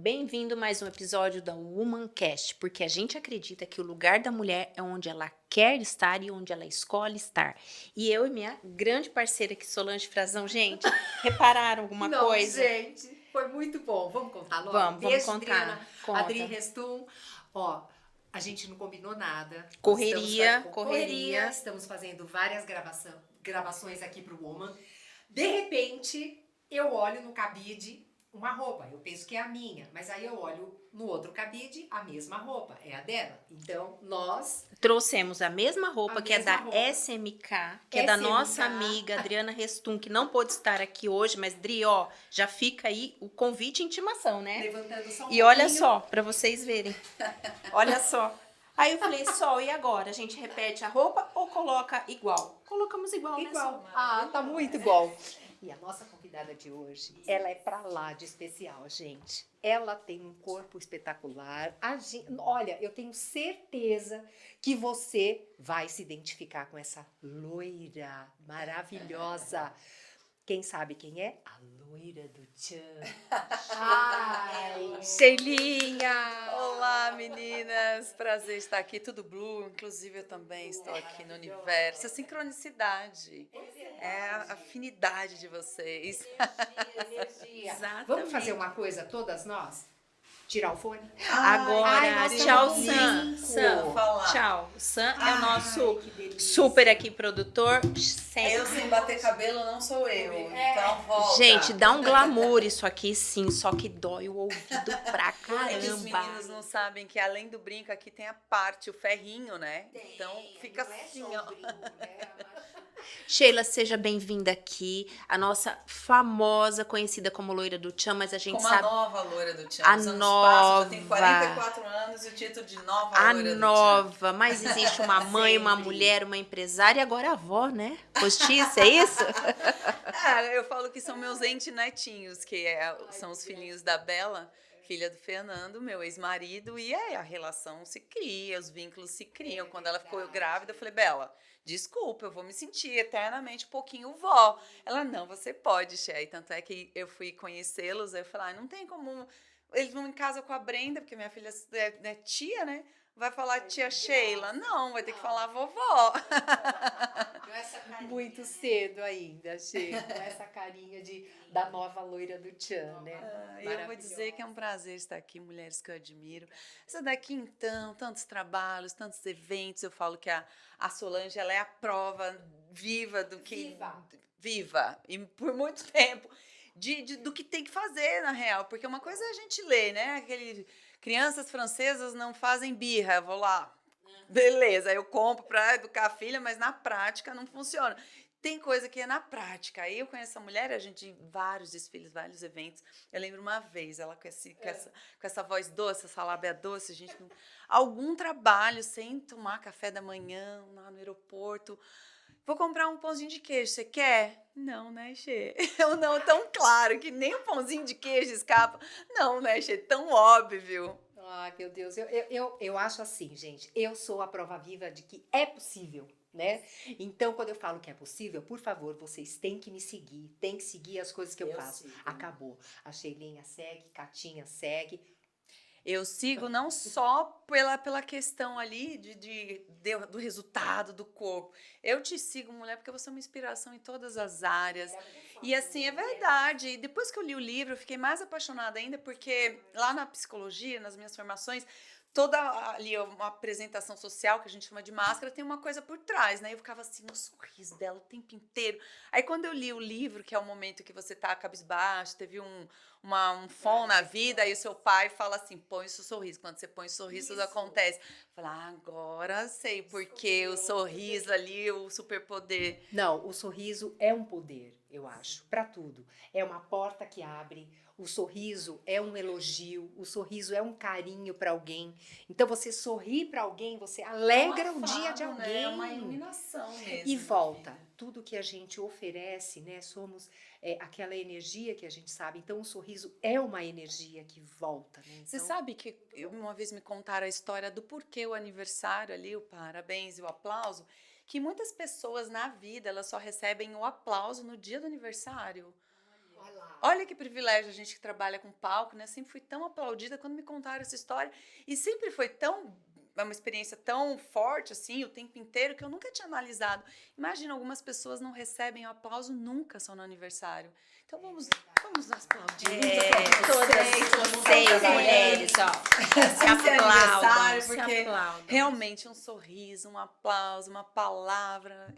Bem-vindo a mais um episódio da Womancast, porque a gente acredita que o lugar da mulher é onde ela quer estar e onde ela escolhe estar. E eu e minha grande parceira aqui, Solange Frazão, gente, repararam alguma Não, coisa? gente, foi muito bom. Vamos contar logo? Vamos Beijo, Adriana. contar. Adri Conta. Restum. Ó, a gente não combinou nada. Nós estamos Correria, com correria, correria. estamos fazendo várias gravações aqui pro Woman. De repente, eu olho no cabide uma roupa. Eu penso que é a minha, mas aí eu olho no outro cabide a mesma roupa, é a dela. Então, nós Trouxemos a mesma roupa A que é mesma da roupa. SMK, que é da SMK. nossa amiga Adriana Restum, que não pôde estar aqui hoje, mas Dri, ó, já fica aí o convite e intimação, né? levantando só um E olha pouquinho. só, pra vocês verem. Olha só. Aí eu falei, Sol, e agora? A gente repete a roupa ou coloca igual? Colocamos igual, né, Igual. Sol? Ah, tá muito igual. E a nossa convidada de hoje, ela é pra lá de especial, gente. Ela tem um corpo espetacular. Olha, eu tenho certeza que você vai se identificar com essa loira maravilhosa. Quem sabe quem é? A loira do Tchan. Ai, Sheilinha! Olá, meninas! Prazer estar aqui, tudo blue. Inclusive, eu também estou aqui no universo. A sincronicidade é a afinidade de vocês. Energia. Exatamente. Vamos fazer uma coisa, todas nós? Tirar o fone? Agora, Ai, nós tchau, estamos Sam. com Sam, cinco. Falar. tchau. O Sam é o Ai, nosso que delícia. super aqui produtor. Eu sem bater cabelo não sou eu. É. Então volta. Gente, dá um glamour isso aqui, sim, só que dói o ouvido pra É que os caramba. meninos não sabem que além do brinco aqui tem a parte, o ferrinho, né? Então fica assim, ó. Sheila, seja bem-vinda aqui, a nossa famosa, conhecida como Loira do Tchan, mas a gente Como a sabe nova loira do Tchan. A Os anos nova. passam, já tem 44 anos e o título de nova a loira do Tchan. nova, mas existe uma mãe, uma Sempre. mulher, uma empresária e agora a avó, né? Postiça, é isso? Eu falo que são meus entes netinhos, que são os filhinhos da Bela, filha do Fernando, meu ex-marido, e a relação se cria, os vínculos se criam. Quando ela ficou grávida, eu falei, Bela, desculpa, eu vou me sentir eternamente um pouquinho vó. Ela, não, você pode, Xé. E tanto é que eu fui conhecê-los, eu falei, não tem como... Eles vão em casa com a Brenda, porque minha filha é tia, né? Vai falar tia Sheila? Não, vai ter que falar vovó. Muito cedo ainda, Sheila, com essa carinha da nova loira do Tchan, né? E eu vou dizer que é um prazer estar aqui, mulheres que eu admiro. Essa daqui, então, tantos trabalhos, tantos eventos. Eu falo que a Solange, ela é a prova viva do que... Viva. E por muito tempo. Do que tem que fazer, na real. Porque uma coisa é a gente ler, né? Crianças francesas não fazem birra. Eu vou lá. Beleza, eu compro para educar a filha, mas na prática não funciona. Tem coisa que é na prática. Aí eu conheço essa mulher, a gente vários desfiles, vários eventos. Eu lembro uma vez, ela com essa voz doce, essa lábia doce, a gente algum trabalho sem tomar café da manhã lá no aeroporto. Vou comprar um pãozinho de queijo, você quer? Não, né, Xê? Eu não tão claro que nem o pãozinho de queijo escapa. Não, né, Xê? Tão óbvio. Ai, meu Deus, eu acho assim, gente, eu sou a prova viva de que é possível, né? Então, quando eu falo que é possível, por favor, vocês têm que me seguir, têm que seguir as coisas que eu faço. sigo. Acabou. A Sheilinha segue, Catinha segue. Eu sigo não só pela questão ali do resultado do corpo. Eu te sigo, mulher, porque você é uma inspiração em todas as áreas. E assim, é verdade. E depois que eu li o livro, eu fiquei mais apaixonada ainda, porque lá na psicologia, nas minhas formações, toda ali uma apresentação social, que a gente chama de máscara, tem uma coisa por trás, né? Eu ficava assim, no sorriso dela o tempo inteiro. Aí quando eu li o livro, que é o momento que você tá cabisbaixo, teve um fom na vida, aí o seu pai fala assim, põe o seu sorriso. Quando você põe o sorriso, tudo acontece. Eu falo, agora sei porque o sorriso ali, o superpoder. Não, o sorriso é um poder, eu acho, para tudo. É uma porta que abre, o sorriso é um elogio, o sorriso é um carinho para alguém. Então você sorri para alguém, você alegra o dia de alguém. Né? É uma iluminação mesmo. E volta. Tudo que a gente oferece, né? Somos aquela energia que a gente sabe. Então o sorriso é uma energia que volta, né? Então, Você sabe que uma vez me contaram a história do porquê o aniversário ali, o parabéns e o aplauso, que muitas pessoas na vida elas só recebem o aplauso no dia do aniversário. Olha lá. Olha que privilégio a gente que trabalha com palco, né? Sempre fui tão aplaudida quando me contaram essa história. E sempre foi uma experiência tão forte, assim, o tempo inteiro, que eu nunca tinha analisado. Imagina, algumas pessoas não recebem aplauso nunca só no aniversário. Então vamos nos aplaudir. Todas vocês, mulheres, ó. Se Esse aplaudam, aniversário, se porque aplaudam. realmente um sorriso, um aplauso, uma palavra.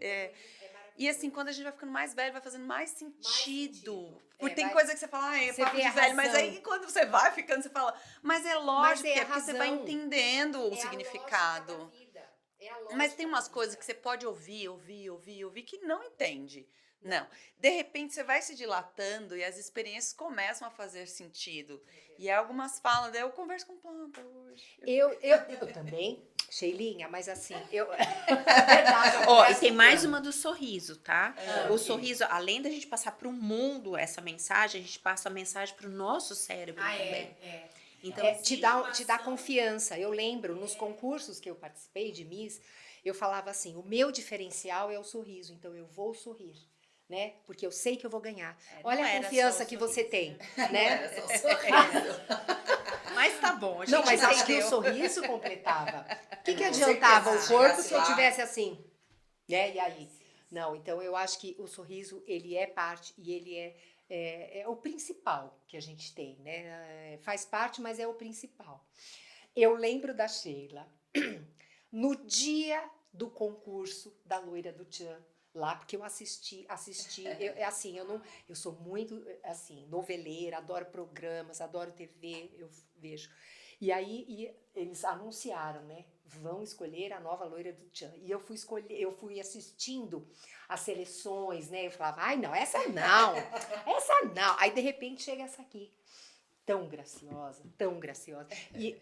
E assim, quando a gente vai ficando mais velho, vai fazendo mais sentido. Porque tem coisa que você fala, é Você papo vê de a velho, mas razão. aí quando você vai ficando, você fala, mas é lógico, é a porque você vai razão. entendendo o É a significado. lógica da vida. É a lógica Mas tem umas da coisas vida. que você pode ouvir, que não entende. Não. De repente você vai se dilatando e as experiências começam a fazer sentido. E algumas falam, eu converso com planta hoje. Eu também, Sheilinha, mas assim, é verdade. eu Ó, e converso tem com mais planta. uma do sorriso, tá? É. O sorriso, além da gente passar pro mundo essa mensagem, a gente passa a mensagem pro nosso cérebro também. Então, Te dá confiança. Eu lembro, nos concursos que eu participei de Miss, eu falava assim, o meu diferencial é o sorriso, então eu vou sorrir. Né? Porque eu sei que eu vou ganhar. não Olha a era confiança só o que você sorriso, tem, Não né? era só o sorriso. mas tá bom, a gente Não, mas acho que o entendeu. sorriso completava. O que Com adiantava certeza, o corpo chegasse se eu lá. tivesse assim? Né? E aí? Não, então eu acho que o sorriso, ele é parte e ele é o principal que a gente tem, né? Faz parte, mas é o principal. Eu lembro da Sheila, no dia do concurso da Loira do Tchan, lá, porque eu assisti, eu sou muito, assim, noveleira, adoro programas, adoro TV, eu vejo. E aí eles anunciaram, né? Vão escolher a nova Loira do Tchan. E eu fui assistindo as seleções, né? Eu falava, ai, não, essa não, essa não. Aí, de repente, chega essa aqui, tão graciosa, tão graciosa. E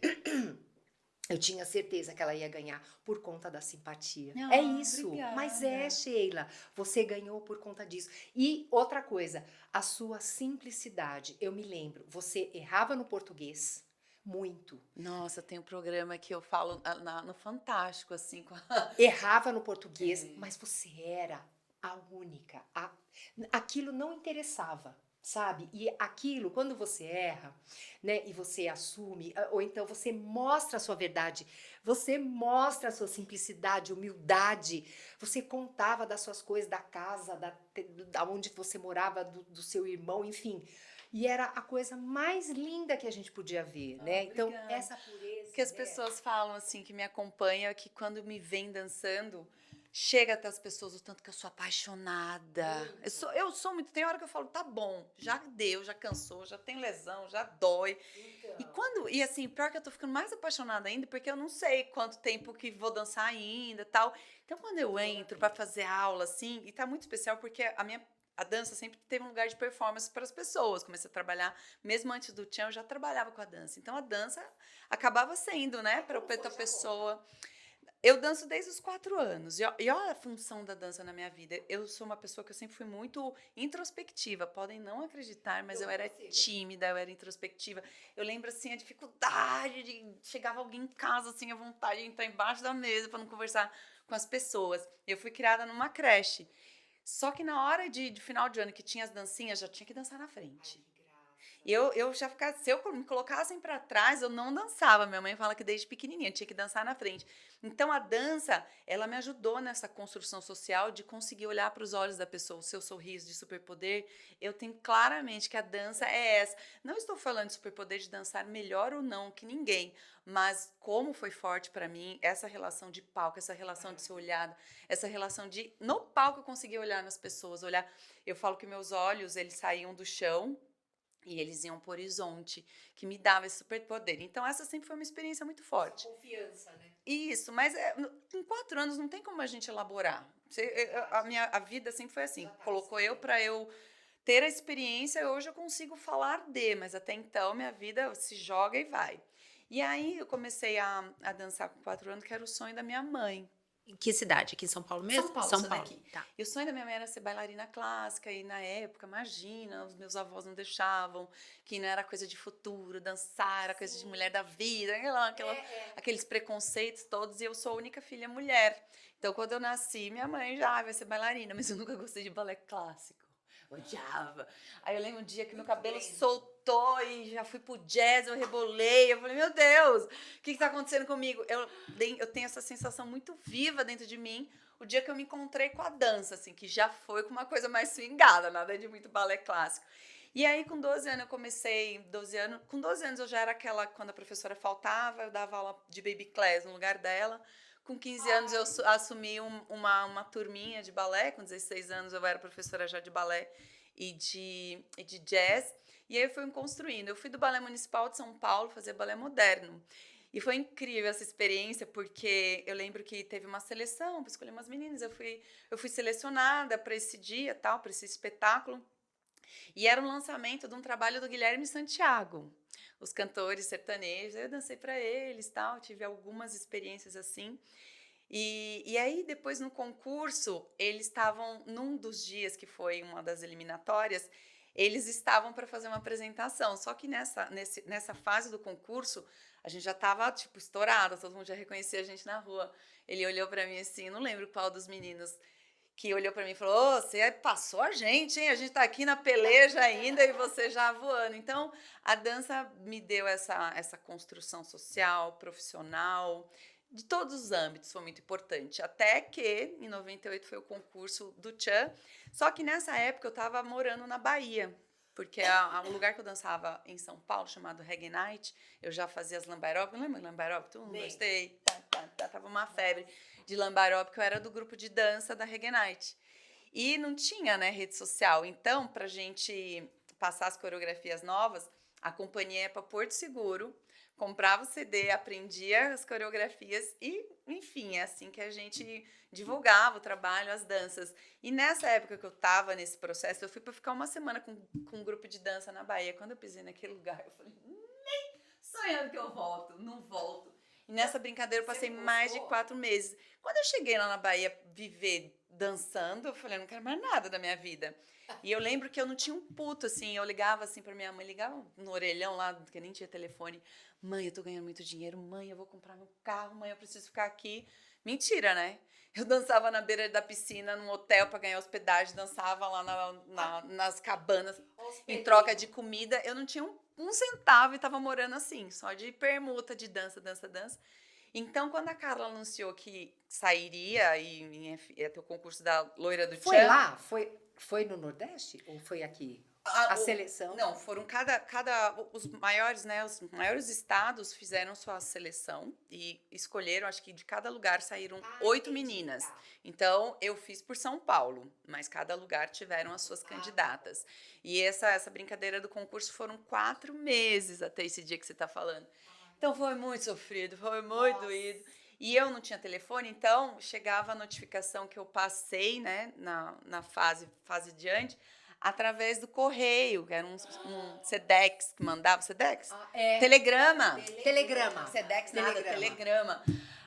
eu tinha certeza que ela ia ganhar por conta da simpatia. Ah, É isso. obrigada. Mas Sheila, você ganhou por conta disso. E outra coisa, a sua simplicidade. Eu me lembro, você errava no português muito. Nossa, tem um programa que eu falo no Fantástico, assim, Errava no português, mas você era a única. Aquilo não interessava, sabe? E aquilo, quando você erra, né, e você assume, ou então você mostra a sua verdade, você mostra a sua simplicidade, humildade, você contava das suas coisas, da casa, da onde você morava, do seu irmão, enfim. E era a coisa mais linda que a gente podia ver, né? Então, obrigada. essa pureza. Que as né? pessoas falam assim, que me acompanham, é que quando me vêm dançando, chega até as pessoas o tanto que eu sou apaixonada. Eu sou muito. Tem hora que eu falo, tá bom, já deu, já cansou, já tem lesão, já dói. E assim, pior que eu tô ficando mais apaixonada ainda, porque eu não sei quanto tempo que vou dançar ainda, tal. Então, quando eu entro para fazer aula assim, e tá muito especial porque a dança sempre teve um lugar de performance para as pessoas. Comecei a trabalhar, mesmo antes do Tchan, eu já trabalhava com a dança. Então, a dança acabava sendo, né, para outra pessoa. Eu danço desde os 4 anos. E olha a função da dança na minha vida. Eu sou uma pessoa que eu sempre fui muito introspectiva. Podem não acreditar, mas eu era tímida, eu era introspectiva. Eu lembro, assim, a dificuldade de... Chegava alguém em casa, assim, a vontade de entrar embaixo da mesa para não conversar com as pessoas. Eu fui criada numa creche. Só que na hora de final de ano, que tinha as dancinhas, já tinha que dançar na frente. E eu já ficava, se eu me colocassem para trás, eu não dançava. Minha mãe fala que desde pequenininha tinha que dançar na frente. Então a dança, ela me ajudou nessa construção social de conseguir olhar para os olhos da pessoa, o seu sorriso de superpoder. Eu tenho claramente que a dança é essa. Não estou falando de superpoder de dançar melhor ou não que ninguém, mas como foi forte para mim essa relação de palco, essa relação de ser olhada, essa relação de no palco eu conseguir olhar nas pessoas, olhar. Eu falo que meus olhos, eles saíam do chão e eles iam para o horizonte, que me dava esse superpoder. Então, essa sempre foi uma experiência muito forte. Confiança, né? Isso, mas em 4 anos não tem como a gente elaborar. A vida sempre foi assim. Colocou eu para eu ter a experiência, hoje eu consigo falar mas até então minha vida se joga e vai. E aí eu comecei a dançar com 4 anos, que era o sonho da minha mãe. Em que cidade? Aqui em São Paulo mesmo? São Paulo, São sou Paulo. daqui. Tá. E o sonho da minha mãe era ser bailarina clássica, e na época, imagina, os meus avós não deixavam, que não era coisa de futuro, dançar era coisa de mulher da vida, aqueles preconceitos todos, e eu sou a única filha mulher. Então, quando eu nasci, minha mãe já vai ser bailarina, mas eu nunca gostei de balé clássico. odiava. Aí eu lembro um dia que meu cabelo soltou e já fui pro jazz, eu rebolei, eu falei, meu Deus, o que tá acontecendo comigo? Eu tenho essa sensação muito viva dentro de mim, o dia que eu me encontrei com a dança, assim, que já foi com uma coisa mais swingada, nada de muito balé clássico. E aí, com 12 anos, eu comecei, com 12 anos eu já era aquela, quando a professora faltava, eu dava aula de baby class no lugar dela. Com 15 anos eu assumi uma turminha de balé, com 16 anos eu era professora já de balé e de jazz, e aí eu fui me construindo. Eu fui do Balé Municipal de São Paulo fazer balé moderno, e foi incrível essa experiência, porque eu lembro que teve uma seleção para escolher umas meninas, eu fui selecionada para esse dia, tal, para esse espetáculo, e era um lançamento de um trabalho do Guilherme Santiago, os cantores sertanejos. Eu dancei para eles, tal, tive algumas experiências assim. E aí, depois no concurso, eles estavam, num dos dias que foi uma das eliminatórias, eles estavam para fazer uma apresentação. Só que nessa fase do concurso, a gente já estava, tipo, estourada, todo mundo já reconhecia a gente na rua. Ele olhou para mim assim, não lembro qual dos meninos, que olhou para mim e falou: "Ô, você passou a gente, hein? A gente está aqui na peleja ainda e você já voando." Então, a dança me deu essa construção social, profissional, de todos os âmbitos, foi muito importante. Até que, em 98, foi o concurso do Tchan. Só que nessa época eu estava morando na Bahia, porque o lugar que eu dançava em São Paulo, chamado Reggae Night, eu já fazia as lambaróbicas. Lembra lambaróbica? Um, dois, três, tava uma febre de lambaróbica, eu era do grupo de dança da Reggae Night. E não tinha, né, rede social. Então, pra gente passar as coreografias novas, a companhia ia para Porto Seguro, comprava o CD, aprendia as coreografias e, enfim, é assim que a gente divulgava o trabalho, as danças. E nessa época que eu estava nesse processo, eu fui para ficar uma semana com um grupo de dança na Bahia. Quando eu pisei naquele lugar, eu falei, nem sonhando que eu volto, não volto. E nessa brincadeira eu passei mais de 4 meses. Quando eu cheguei lá na Bahia viver dançando, eu falei, eu não quero mais nada da minha vida. E eu lembro que eu não tinha um puto, assim, eu ligava assim pra minha mãe, ligava no orelhão lá, que nem tinha telefone. Mãe, eu tô ganhando muito dinheiro, mãe, eu vou comprar meu carro, mãe, eu preciso ficar aqui. Mentira, né? Eu dançava na beira da piscina, num hotel pra ganhar hospedagem, dançava lá nas cabanas, em troca de comida. Eu não tinha um centavo e tava morando assim, só de permuta, de dança, dança, dança. Então, quando a Carla anunciou que sairia e ia ter o concurso da Loira do Foi Tchan... lá? Foi no Nordeste? Ou foi aqui? A seleção? Não, foram os maiores, né, os maiores estados fizeram sua seleção e escolheram, acho que de cada lugar saíram 8 meninas. Tá. Então, eu fiz por São Paulo, mas cada lugar tiveram as suas candidatas. E essa brincadeira do concurso foram 4 meses até esse dia que você está falando. Então, foi muito sofrido, foi muito doído. E eu não tinha telefone, então chegava a notificação que eu passei, né, na fase diante, através do correio, que era um Sedex que mandava. Sedex? Telegrama. Telegrama. Sedex nada, telegrama.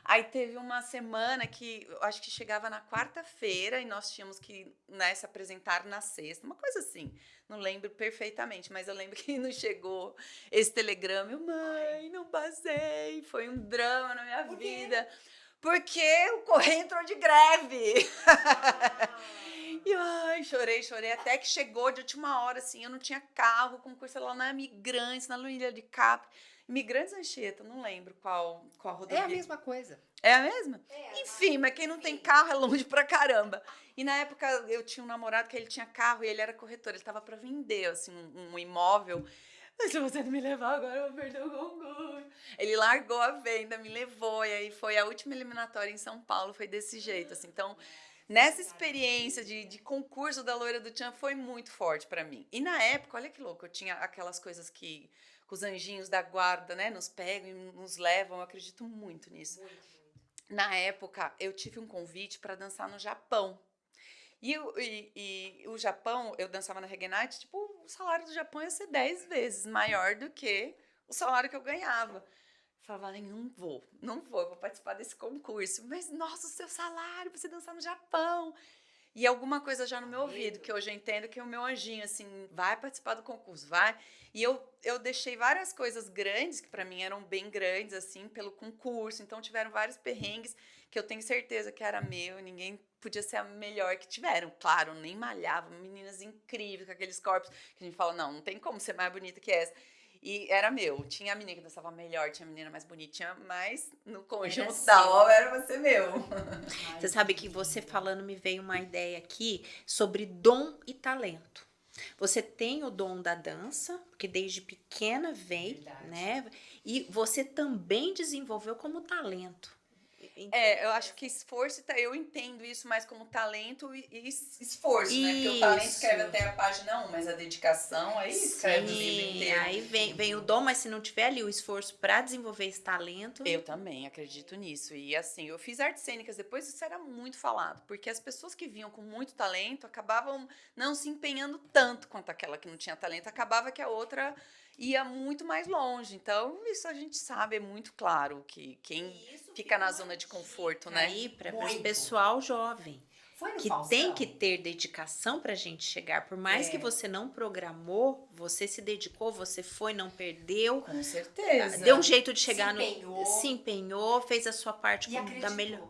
Aí teve uma semana que eu acho que chegava na quarta-feira e nós tínhamos que, né, se apresentar na sexta, uma coisa assim. Não lembro perfeitamente, mas eu lembro que não chegou esse telegrama. Eu, mãe, não passei. Foi um drama na minha vida. Porque o correio entrou de greve. E ai, chorei, até que chegou de última hora, assim, eu não tinha carro, concurso lá na Imigrantes, na Luísa de Cap. Imigrantes Anchieta, não lembro qual rodovia. É a mesma coisa. É a mesma? Enfim, mas quem não tem carro é longe pra caramba. E na época eu tinha um namorado que ele tinha carro e ele era corretor, ele tava pra vender, assim, um imóvel. Se você não me levar agora, eu vou perder o concurso. Ele largou a venda, me levou, e aí foi a última eliminatória em São Paulo, foi desse jeito, assim. Então, nessa experiência de concurso da Loira do Tchan foi muito forte pra mim. E na época, olha que louco, eu tinha aquelas coisas que os anjinhos da guarda, né, nos pegam e nos levam, eu acredito muito nisso. Na época, eu tive um convite para dançar no Japão. E o Japão, eu dançava na Reggae Night, tipo, o salário do Japão ia ser 10 vezes maior do que o salário que eu ganhava. Eu falava, não vou, eu vou participar desse concurso. Mas, nossa, o seu salário pra você dançar no Japão. e alguma coisa já no meu ouvido, que hoje eu entendo que é o meu anjinho, assim, vai participar do concurso, vai. E eu deixei várias coisas grandes, que para mim eram bem grandes, assim, pelo concurso. Então, tiveram vários perrengues que eu tenho certeza que era meu, ninguém podia ser a melhor que tiveram. Claro, nem malhava, meninas incríveis, com aqueles corpos que a gente fala, não tem como ser mais bonita que essa. E era meu. Tinha a menina que dançava melhor, tinha a menina mais bonitinha, mas no conjunto da seu. obra era pra ser meu. Você sabe que você falando me veio uma ideia aqui sobre dom e talento. Você tem o dom da dança, porque desde pequena veio, Verdade. né? E você também desenvolveu como talento. Eu acho que esforço, eu entendo isso mais como talento e esforço, né? Porque o talento Isso. escreve até a página 1, mas a dedicação aí escreve o livro Sim, inteiro. aí vem o dom, mas se não tiver ali o esforço para desenvolver esse talento. Eu também acredito nisso. E assim, eu fiz artes cênicas depois, isso era muito falado, porque as pessoas que vinham com muito talento acabavam não se empenhando tanto quanto aquela que não tinha talento, acabava que a outra ia muito mais longe. Então, isso a gente sabe, é muito claro que quem fica na zona de conforto, né? Aí para Muito. pessoal jovem. Foi no Que Faustão? tem que ter dedicação pra gente chegar. Por mais que você não programou, você se dedicou, você foi, não perdeu. Com certeza. Deu um jeito de chegar Se empenhou, fez a sua parte E da acreditou. melhor.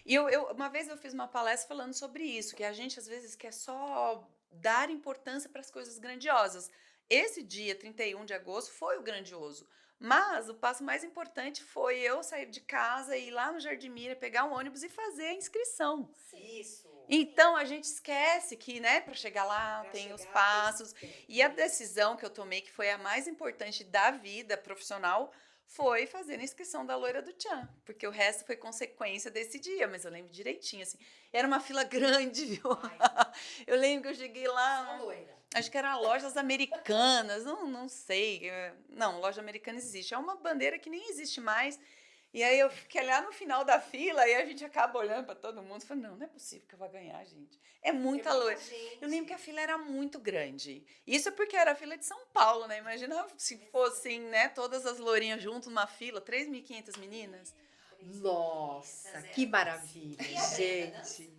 E uma vez eu fiz uma palestra falando sobre isso, que a gente às vezes quer só dar importância para as coisas grandiosas. Esse dia, 31 de agosto, foi o grandioso. Mas o passo mais importante foi eu sair de casa, ir lá no Jardim Mira, pegar um ônibus e fazer a inscrição. Isso. Então a gente esquece que, né, para chegar lá Pra tem chegar, os passos. tem que ter. E a decisão que eu tomei, que foi a mais importante da vida profissional, foi fazer a inscrição da loira do Tchan. Porque o resto foi consequência desse dia, mas eu lembro direitinho, assim. Era uma fila grande, viu? Eu lembro que eu cheguei lá. Só loira. Acho que era lojas americanas, não sei. Não, loja americana existe. É uma bandeira que nem existe mais. E aí eu fiquei lá no final da fila e a gente acaba olhando para todo mundo e falando, não é possível que eu vá ganhar, gente. É muita loira. Eu lembro que a fila era muito grande. Isso é porque era a fila de São Paulo, né? Imagina se fossem, né, todas as lourinhas juntas numa fila, 3.500 meninas. Nossa, que maravilha, gente.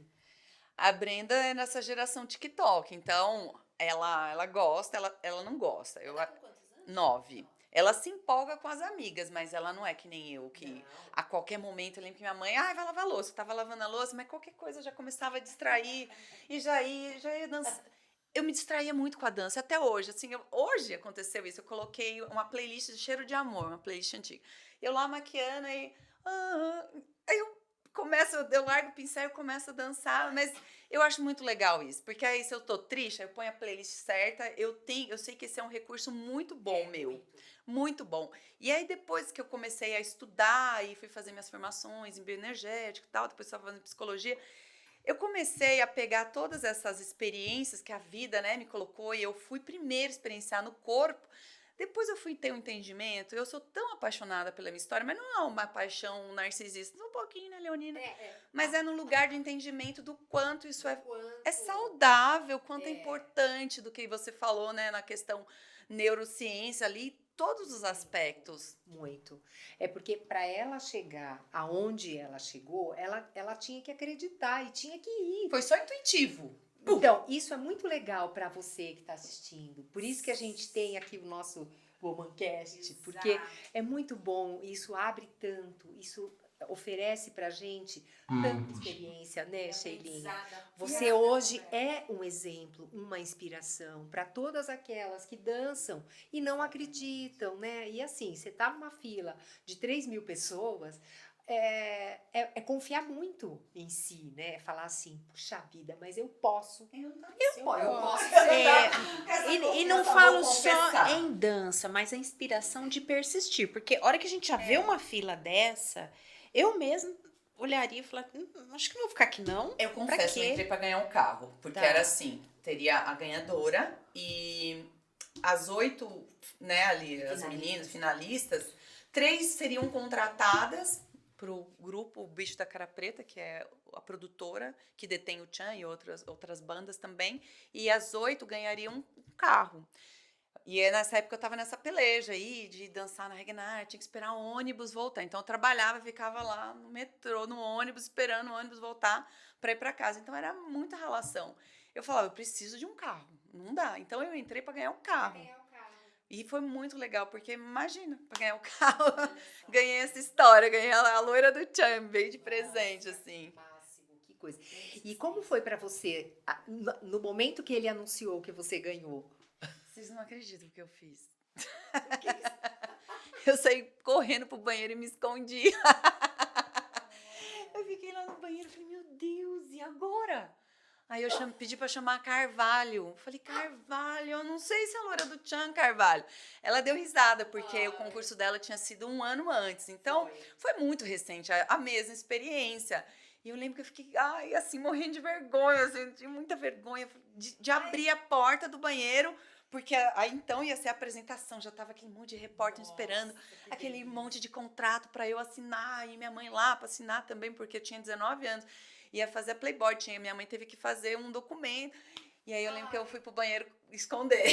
A Brenda é nessa geração TikTok, então ela gosta, ela não gosta. 9. Ela se empolga com as amigas, mas ela não é que nem eu, que a qualquer momento, eu lembro que minha mãe, vai lavar a louça, eu tava lavando a louça, mas qualquer coisa eu já começava a distrair, e já ia dançar. Eu me distraía muito com a dança, até hoje, assim, hoje aconteceu isso, eu coloquei uma playlist de Cheiro de Amor, uma playlist antiga. Eu lá maquiando, aí eu largo o pincel e começo a dançar, mas eu acho muito legal isso, porque aí se eu tô triste, eu ponho a playlist certa, eu sei que esse é um recurso muito bom meu, muito bom. E aí depois que eu comecei a estudar e fui fazer minhas formações em bioenergético e tal, depois estava fazendo psicologia, eu comecei a pegar todas essas experiências que a vida, né, me colocou e eu fui primeiro experienciar no corpo. Depois eu fui ter um entendimento, eu sou tão apaixonada pela minha história, mas não é uma paixão narcisista, um pouquinho, né, Leonina? Mas é no lugar de entendimento do quanto isso é saudável, quanto é importante do que você falou, né, na questão neurociência ali, todos os aspectos. Muito. É porque para ela chegar aonde ela chegou, ela tinha que acreditar e tinha que ir. Foi só intuitivo. Então, isso é muito legal para você que está assistindo. Por isso que a gente tem aqui o nosso Womancast, porque é muito bom, isso abre tanto, isso oferece pra gente tanta experiência, né, Sheilinha? Você hoje é um exemplo, uma inspiração para todas aquelas que dançam e não acreditam, né? E assim, você tá numa fila de 3.000 pessoas, é confiar muito em si, né? Falar assim, puxa vida, mas eu posso. Eu posso. E não falo só em dança, mas a inspiração de persistir. Porque a hora que a gente já vê uma fila dessa, eu mesma olharia e falaria, acho que não vou ficar aqui não. Eu confesso, eu entrei pra ganhar um carro. Porque era assim, teria a ganhadora e as 8, né, ali, as meninas finalistas, 3 seriam contratadas pro grupo O Bicho da Cara Preta, que é a produtora que detém o Tchan e outras bandas também, e as 8 ganhariam um carro. E nessa época eu tava nessa peleja aí de dançar na Regnar, tinha que esperar o ônibus voltar. Então eu trabalhava, ficava lá no metrô, no ônibus, esperando o ônibus voltar para ir para casa. Então era muita relação. Eu falava, eu preciso de um carro, não dá. Então eu entrei para ganhar um carro. E foi muito legal, porque imagina, para ganhar o carro, ganhei essa história, ganhei a loira do Tchan, veio de presente, assim. Máximo, que coisa. E como foi pra você, no momento que ele anunciou que você ganhou? Vocês não acreditam o que eu fiz. Eu saí correndo pro banheiro e me escondi. Eu fiquei lá no banheiro e falei, meu Deus, e agora? Aí eu pedi pra chamar a Carvalho. Falei, Carvalho, eu não sei se é a loira do Tchan, Carvalho. Ela deu risada, porque o concurso dela tinha sido 1 ano antes. Então, foi muito recente, a mesma experiência. E eu lembro que eu fiquei, ai, assim, morrendo de vergonha, assim, tinha muita vergonha de abrir a porta do banheiro, porque aí então ia ser a apresentação, já tava aquele monte de repórter esperando, aquele monte de contrato para eu assinar, e minha mãe lá para assinar também, porque eu tinha 19 anos, ia fazer a Playboy, minha mãe teve que fazer um documento, e aí eu lembro que eu fui pro banheiro esconder.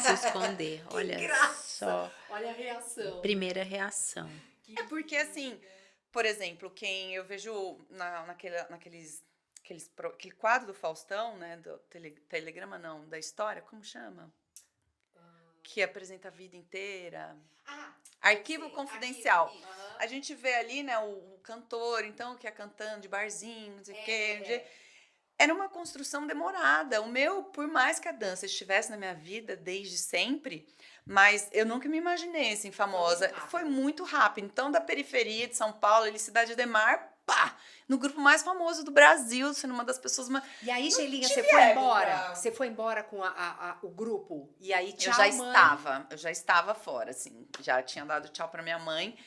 Se esconder, olha só. Olha a reação. Primeira reação. É porque, assim, por exemplo, quem eu vejo aquele quadro do Faustão, né, do Telegrama não, da história, como chama? Que apresenta a vida inteira. Arquivo Confidencial. A gente vê ali, né, o cantor, então, que é cantando de barzinho, não sei o quê. Era uma construção demorada. O meu, por mais que a dança estivesse na minha vida desde sempre, mas eu nunca me imaginei assim, famosa. Foi muito rápido. Então, da periferia de São Paulo, ali, Cidade Ademar, pá! No grupo mais famoso do Brasil, sendo uma das pessoas mais... E aí, Geilinha, tive você foi ego embora? pra- Você foi embora com o grupo? E aí, tchau, Eu já estava fora, assim. Já tinha dado tchau pra minha mãe.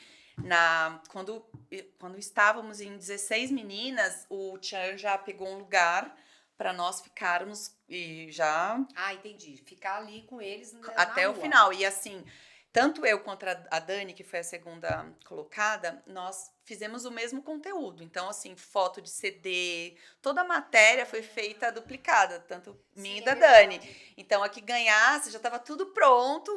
Quando estávamos em 16 meninas, o Tchan já pegou um lugar para nós ficarmos e já Ah, entendi. Ficar ali com eles até o final. E assim, tanto eu quanto a Dani, que foi a segunda colocada, nós fizemos o mesmo conteúdo. Então, assim, foto de CD, toda a matéria foi feita duplicada, tanto minha e da Dani. Então, a que ganhasse, já estava tudo pronto,